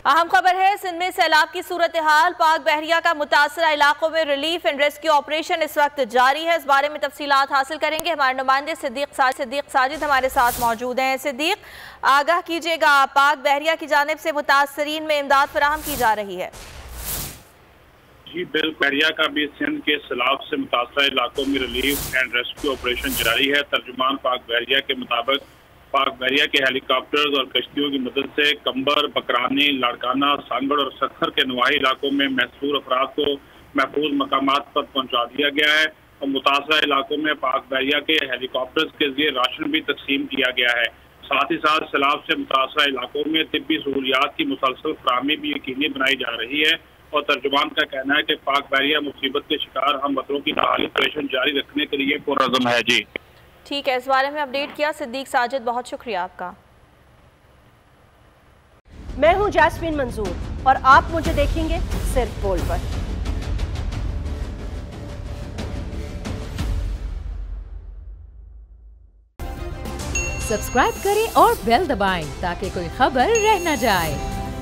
अहम खबर है, सिंध में सैलाब की सूरत हाल। पाक बहरिया का मुतासरा इलाकों में रिलीफ एंड रेस्क्यू ऑपरेशन इस वक्त जारी है। इस बारे में तफसीलात हासिल करेंगे। हमारे नुमाइंदे सिद्दीक साजिद हमारे साथ मौजूद हैं। सिद्दीक, आगाह कीजिएगा, पाक बहरिया की जानिब से मुतासरीन में इमदाद फराहम की जा रही है? जी बिल्कुल, बहरिया का भी सिंध के सैलाब से मुतासरा इलाकों में रिलीफ एंड रेस्क्यू ऑपरेशन जारी है। तर्जुमान पाक बहरिया के मुताबिक पाक बहरिया के हेलीकॉप्टर्स और कश्तियों की मदद से कंबर, बकरानी, लाड़काना, सांगड़ और सखर के नवाही इलाकों में महसूर अफराद को महफूज मकामात पर पहुंचा दिया गया है और मुतासरा इलाकों में पाक बहरिया के हेलीकॉप्टर्स के जरिए राशन भी तकसीम किया गया है। साथ ही साथ सैलाब से मुतासरा इलाकों में तिब्बी सहूलियात की मुसलसल फराहमी भी यकीनी बनाई जा रही है और तर्जुमान का कहना है कि पाक बहरिया मुसीबत के शिकार हम वतनों की बहाली ऑपरेशन जारी रखने के लिए पुरअज़्म है। जी ठीक है, इस बारे में अपडेट किया सिद्दीक साजिद, बहुत शुक्रिया आपका। मैं हूं जैस्मीन मंजूर और आप मुझे देखेंगे सिर्फ बोल पर। सब्सक्राइब करें और बेल दबाएं ताकि कोई खबर रह न जाए।